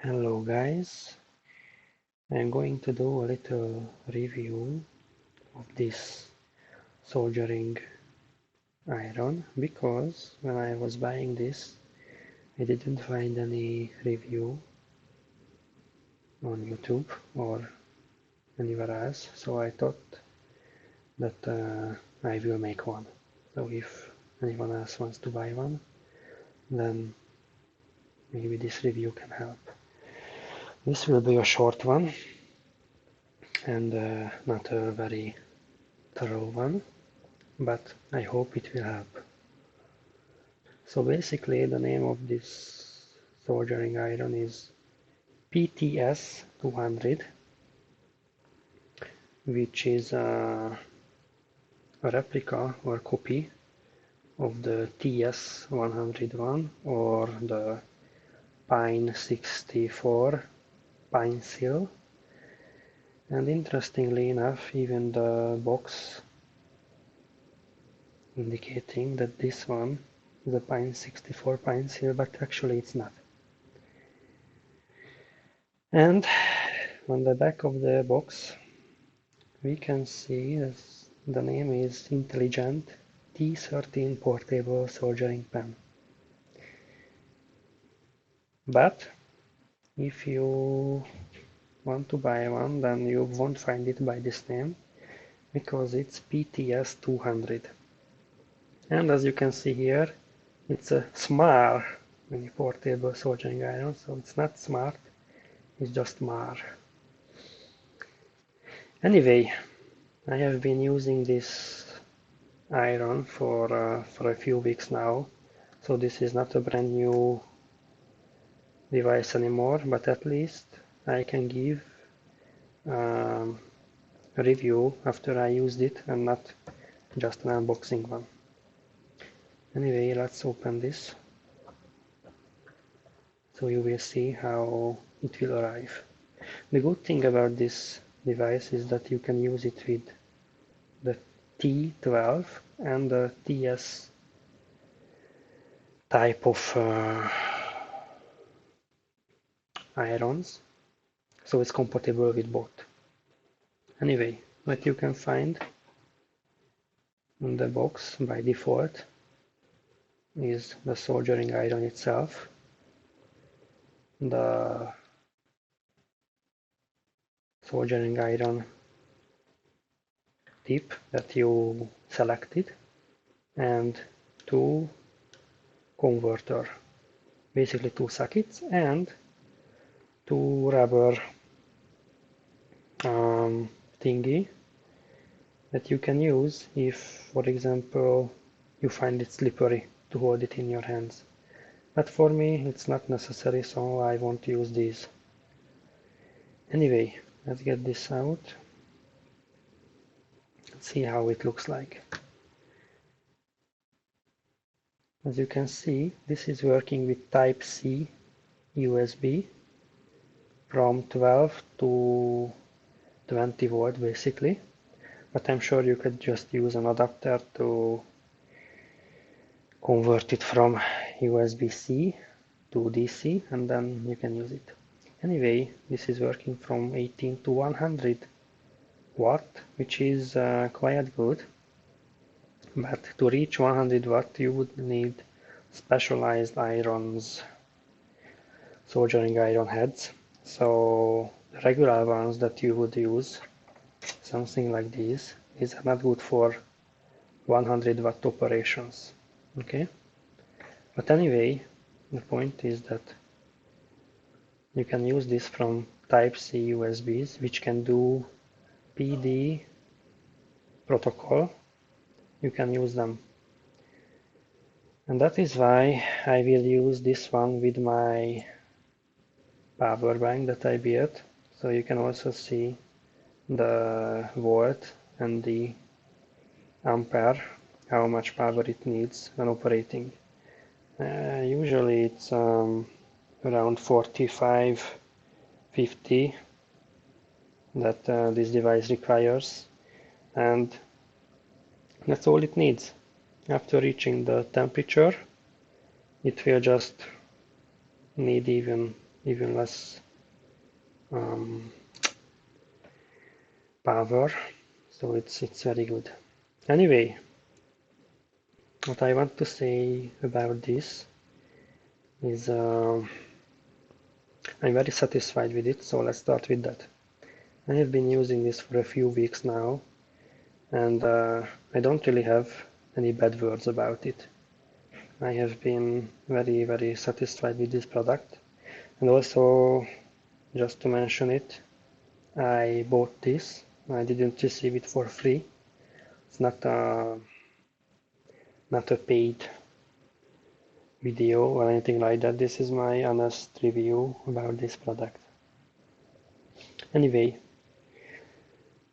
Hello guys, I'm going to do a little review of this soldering iron because when I was buying this I didn't find any review on YouTube or anywhere else, so I thought that I will make one. So if anyone else wants to buy one, then maybe this review can help. This will be a short one and not a very thorough one, but I hope it will help. So basically the name of this soldering iron is PTS200, which is a replica or copy of the TS101 or the Pine64 pine seal. And interestingly enough, even the box indicating that this one is a Pine64 pine seal, but actually it's not. And on the back of the box we can see that the name is Intelligent T13 Portable Soldering Pen. But if you want to buy one, then you won't find it by this name because it's PTS200. And as you can see here, it's a SMAR mini portable soldering iron, so it's not smart, it's just MAR. Anyway, I have been using this iron for a few weeks now, so this is not a brand new device anymore, but at least I can give a review after I used it and not just an unboxing one. Anyway, let's open this so you will see how it will arrive. The good thing about this device is that you can use it with the T12 and the TS type of irons, so it's compatible with both. Anyway, what you can find in the box by default is the soldering iron itself, the soldering iron tip that you selected, and two converter, basically two sockets and two rubber thingy that you can use if, for example, you find it slippery to hold it in your hands. But for me it's not necessary, so I won't use these. Anyway, let's get this out. Let's see how it looks like. As you can see, this is working with Type-C USB from 12 to 20 volt basically, but I'm sure you could just use an adapter to convert it from USB-C to DC and then you can use it. Anyway, this is working from 18 to 100 watt, which is quite good, but to reach 100 watt you would need specialized irons, soldering iron heads. So the regular ones that you would use, something like these are not good for 100 watt operations. Okay, but anyway, the point is that you can use this from Type-C USBs, which can do PD protocol. You can use them, and that is why I will use this one with my power bank that I built. So you can also see the volt and the ampere, how much power it needs when operating. Usually it's around 45-50 that this device requires, and that's all it needs. After reaching the temperature, it will just need even even less power, so it's very good. Anyway, what I want to say about this is I'm very satisfied with it, so let's start with that. I have been using this for a few weeks now, and I don't really have any bad words about it. I have been very satisfied with this product, and also, just to mention it, I bought this. I didn't receive it for free. It's not a paid video or anything like that. This is my honest review about this product. Anyway,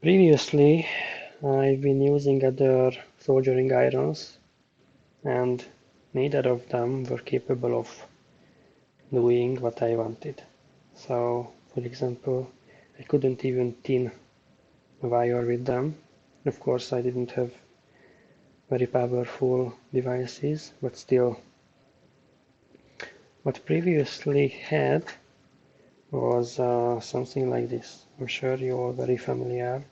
previously I've been using other soldering irons, and neither of them were capable of doing what I wanted. So, for example, I couldn't even tin a wire with them. Of course, I didn't have very powerful devices, but still. What previously had was something like this. I'm sure you're very familiar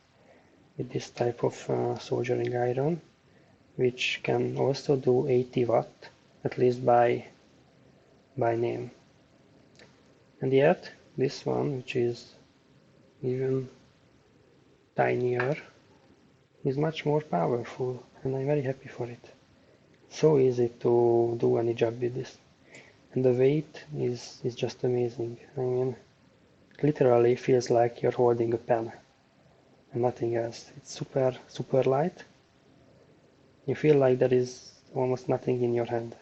with this type of soldering iron, which can also do 80 watt, at least by name. And yet, this one, which is even tinier, is much more powerful, and I'm very happy for it. So easy to do any job with this. And the weight is just amazing. I mean, it literally feels like you're holding a pen and nothing else. It's super light. You feel like there is almost nothing in your hand.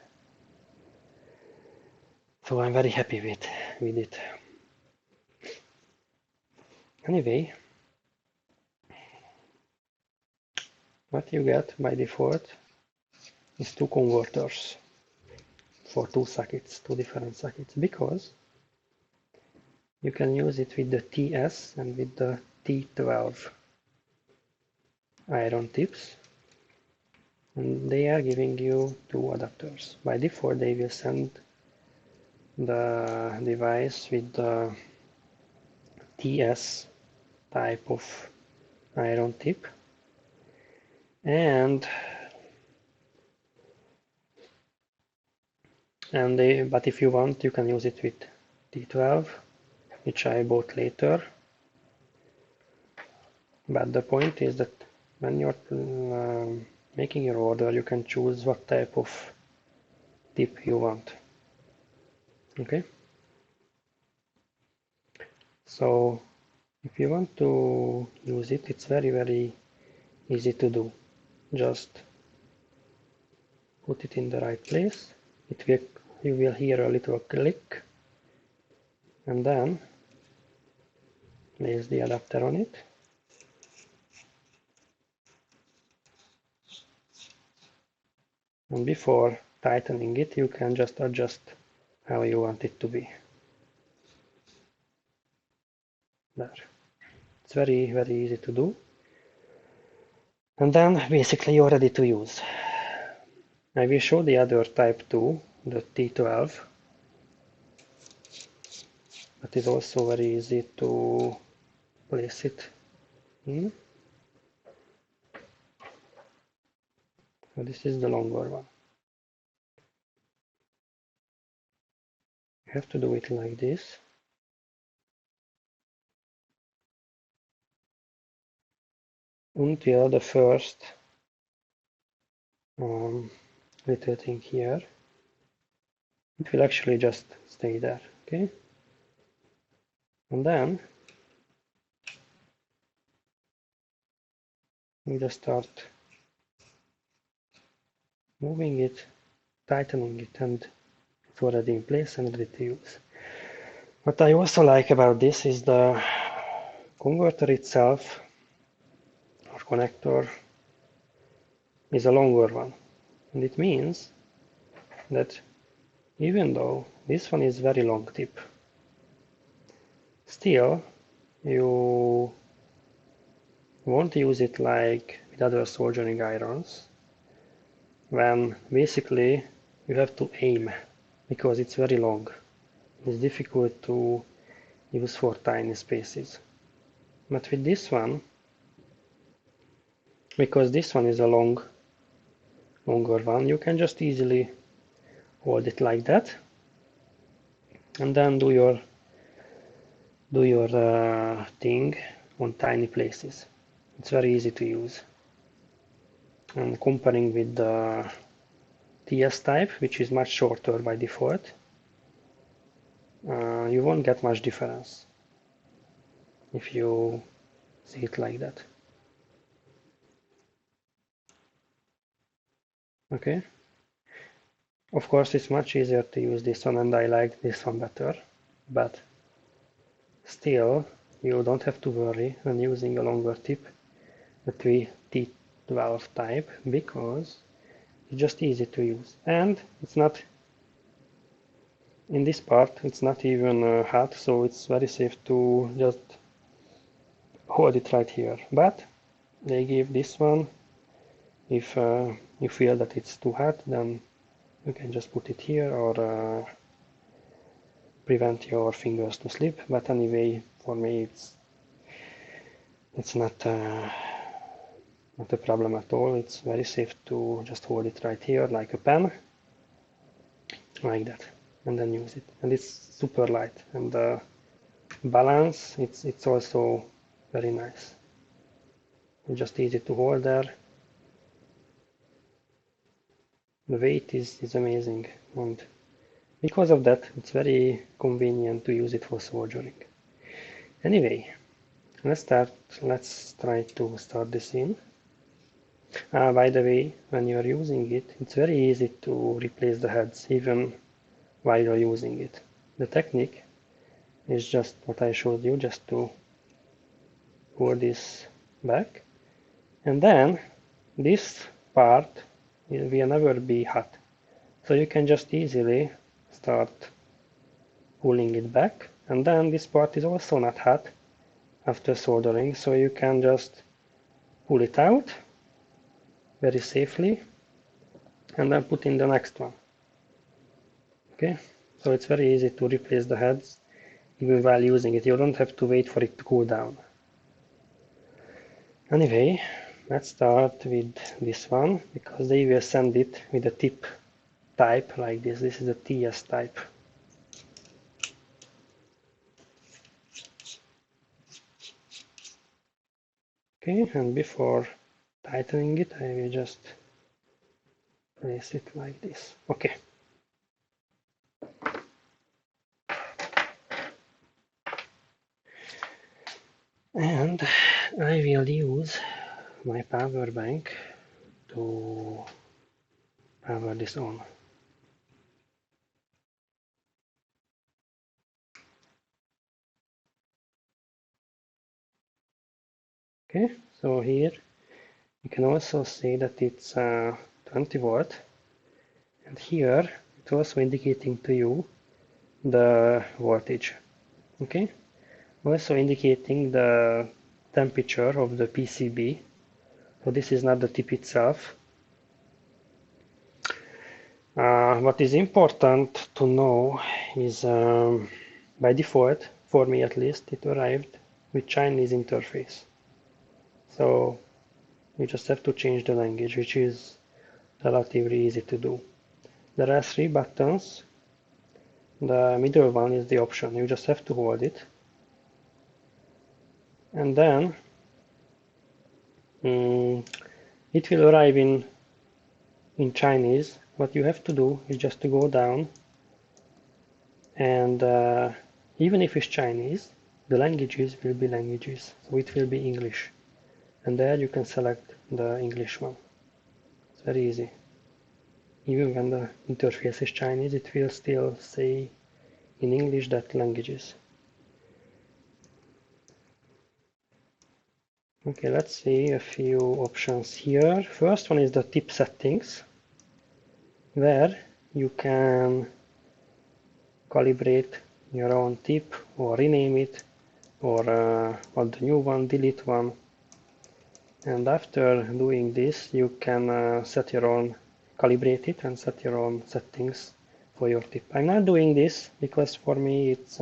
So I'm very happy with it. Anyway, what you get by default is two converters for two sockets, two different sockets, because you can use it with the TS and with the T12 iron tips, and they are giving you two adapters. By default, they will send the device with the TS type of iron tip, but if you want, you can use it with T12, which I bought later. But the point is that when you're making your order, you can choose what type of tip you want. Okay? So if you want to use it, it's very easy to do. Just put it in the right place. You will hear a little click, and then place the adapter on it. And before tightening it, you can just adjust how you want it to be. There. It's very easy to do. And then basically you're ready to use. I will show the other type too, the T12. That is also very easy to place it in. So this is the longer one. You have to do it like this. Until the first little thing here. It will actually just stay there, okay? And then we just start moving it, tightening it, and it's already in place and ready to use. What I also like about this is the converter itself, or connector, is a longer one. And it means that even though this one is very long tip, still you won't use it like with other soldering irons, when basically you have to aim because it's very long. It's difficult to use for tiny spaces. But with this one, because this one is a longer one, you can just easily hold it like that, and then do your thing on tiny places. It's very easy to use. And comparing with the TS type, which is much shorter by default, you won't get much difference if you see it like that. Okay. Of course, it's much easier to use this one, and I like this one better, but still, you don't have to worry when using a longer tip, the T12 type, because it's just easy to use. And it's not, in this part, it's not even hot, so it's very safe to just hold it right here. But they give this one, if you feel that it's too hot, then you can just put it here or prevent your fingers to slip. But anyway, for me it's not a problem at all. It's very safe to just hold it right here like a pen, like that, and then use it. And it's super light, and the balance, it's also very nice. It's just easy to hold there. The weight is amazing, and because of that, it's very convenient to use it for soldering. Anyway, let's try to start this in. By the way, when you are using it, it's very easy to replace the heads even while you're using it. The technique is just what I showed you, just to hold this back, and then this part will never be hot. So you can just easily start pulling it back, and then this part is also not hot after soldering, so you can just pull it out very safely and then put in the next one. Okay, so it's very easy to replace the heads even while using it. You don't have to wait for it to cool down. Anyway, let's start with this one, because they will send it with a tip type like this. This is the TS type. Okay, and before tightening it, I will just place it like this. Okay. And I will use my power bank to power this on. Okay, so here you can also see that it's 20 volt, and here it's also indicating to you the voltage. Okay, also indicating the temperature of the PCB. So this is not the tip itself. What is important to know is by default, for me at least, it arrived with Chinese interface. So you just have to change the language, which is relatively easy to do. There are 3 buttons. The middle one is the option. You just have to hold it. And then it will arrive in Chinese. What you have to do is just to go down, and even if it's Chinese, the languages will be languages. So it will be English. And there you can select the English one. It's very easy. Even when the interface is Chinese, it will still say in English that languages. Okay, let's see a few options here. First one is the tip settings, where you can calibrate your own tip or rename it, or add the new one, delete one. And after doing this, you can set your own, calibrate it and set your own settings for your tip. I'm not doing this because for me it's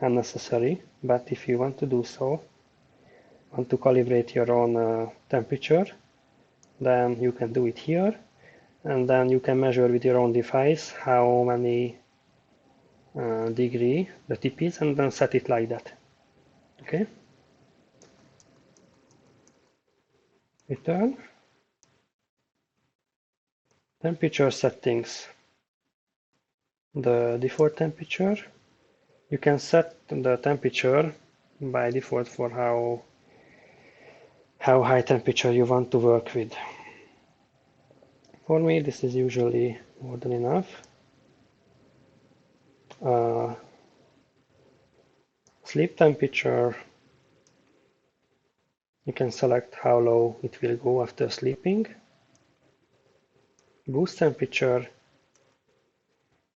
unnecessary, but if you want to do so, want to calibrate your own temperature, then you can do it here, and then you can measure with your own device how many degree the tip is, and then set it like that. Okay, return, temperature settings, the default temperature. You can set the temperature by default for how high temperature you want to work with. For me, this is usually more than enough. Sleep temperature, you can select how low it will go after sleeping. Boost temperature,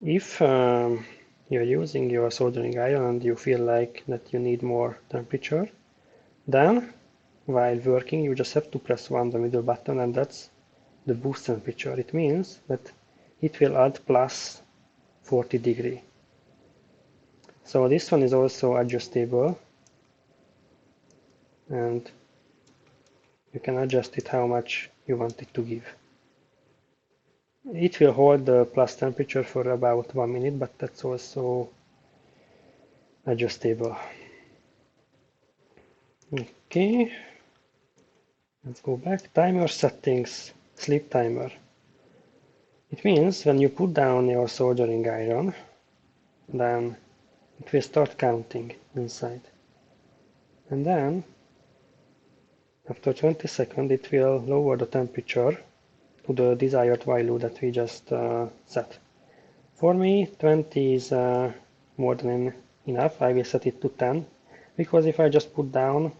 if you're using your soldering iron and you feel like that you need more temperature, then while working you just have to press the middle button, and that's the boost temperature. It means that it will add plus 40 degree. So this one is also adjustable, and you can adjust it how much you want it to give. It will hold the plus temperature for about 1 minute, but that's also adjustable. Okay, let's go back. Timer settings, sleep timer. It means when you put down your soldering iron, then it will start counting inside. And then after 20 seconds it will lower the temperature to the desired value that we just set. For me 20 is more than enough. I will set it to 10, because if I just put down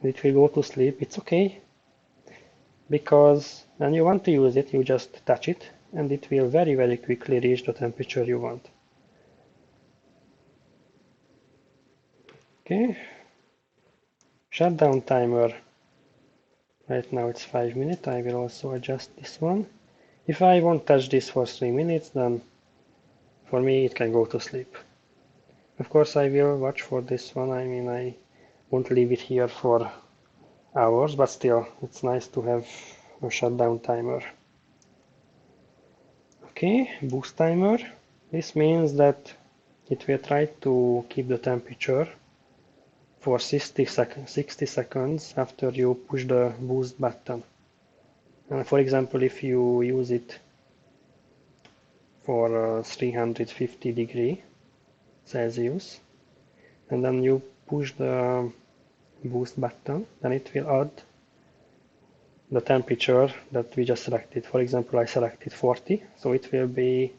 it will go to sleep, it's okay, because when you want to use it you just touch it and it will very quickly reach the temperature you want. Okay, shutdown timer. Right now it's 5 minutes. I will also adjust this one. If I won't touch this for 3 minutes, then for me it can go to sleep. Of course I will watch for this one. I mean, I won't leave it here for hours, but still it's nice to have a shutdown timer. Okay, boost timer. This means that it will try to keep the temperature for 60 seconds after you push the boost button. For example, if you use it for 350 degree Celsius and then you push the boost button, then it will add the temperature that we just selected. For example, I selected 40, so it will be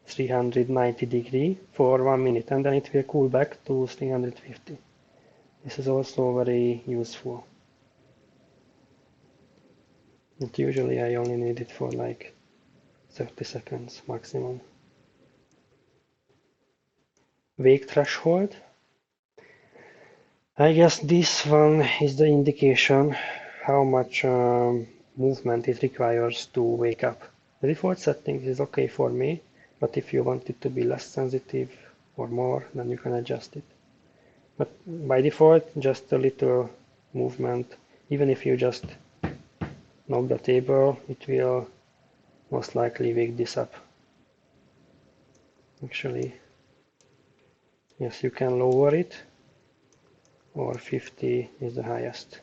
390 degree for 1 minute, and then it will cool back to 350. This is also very useful. But usually I only need it for like 30 seconds maximum. Wake threshold. I guess this one is the indication how much movement it requires to wake up. The default setting is okay for me, but if you want it to be less sensitive or more, then you can adjust it. But by default, just a little movement, even if you just knock the table, it will most likely wake this up. Actually, yes, you can lower it, or 50 is the highest.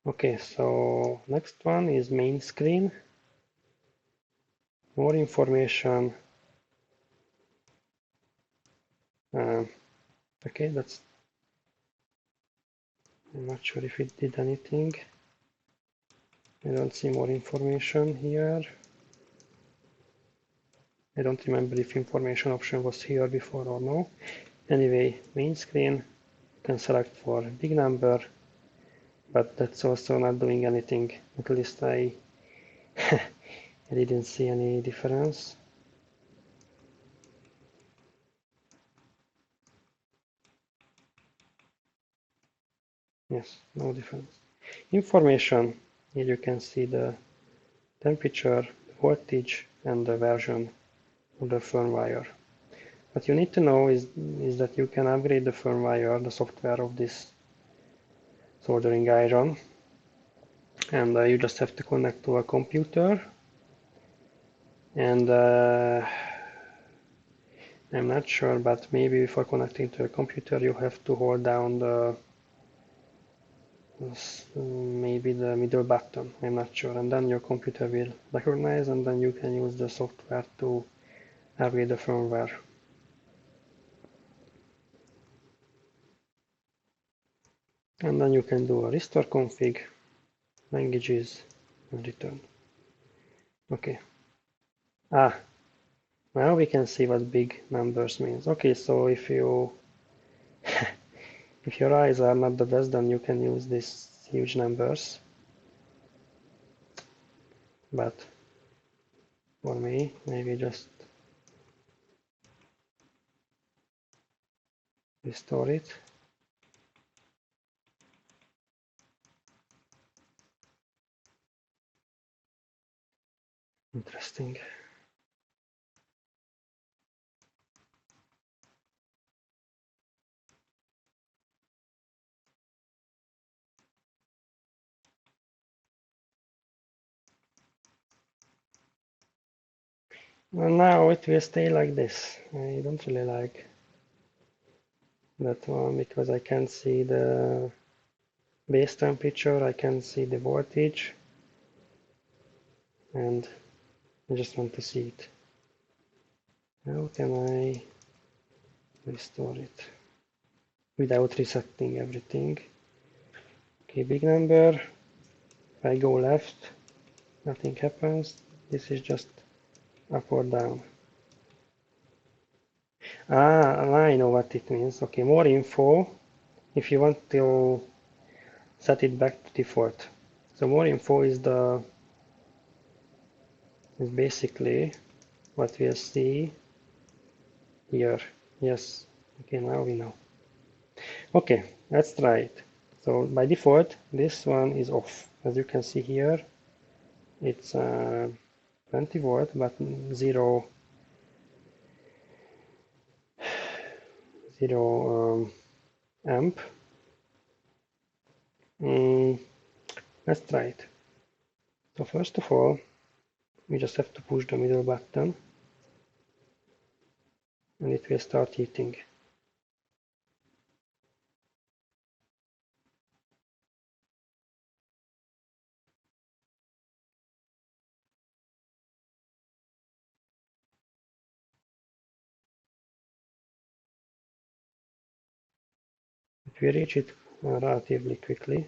Okay, so next one is main screen. More information. Okay, that's, I'm not sure if it did anything. I don't see more information here. I don't remember if information option was here before or no. Anyway, main screen, you can select for big number, but that's also not doing anything. At least I I didn't see any difference. Yes, no difference. Information, here you can see the temperature, voltage, and the version of the firmware. What you need to know is that you can upgrade the firmware, the software of this soldering iron, and you just have to connect to a computer, and I'm not sure, but maybe before connecting to a computer you have to hold down maybe the middle button, I'm not sure, and then your computer will recognize, and then you can use the software to upgrade the firmware. And then you can do a restore config, languages, and return. Okay. Now we can see what big numbers means. Okay, so if you if your eyes are not the best, then you can use these huge numbers. But for me, maybe just restore it. Interesting. And now it will stay like this. I don't really like that one because I can't see the base temperature, I can see the voltage, and I just want to see it. How can I restore it without resetting everything? Okay, big number. If I go left, nothing happens. This is just up or down. I know what it means. Okay, more info if you want to set it back to default. So more info is basically what we'll see here. Yes. Okay, now we know. Okay, let's try it. So by default, this one is off. As you can see here, it's 20 volt, but zero amp. Let's try it. So first of all, we just have to push the middle button, and it will start heating. It will reach it relatively quickly.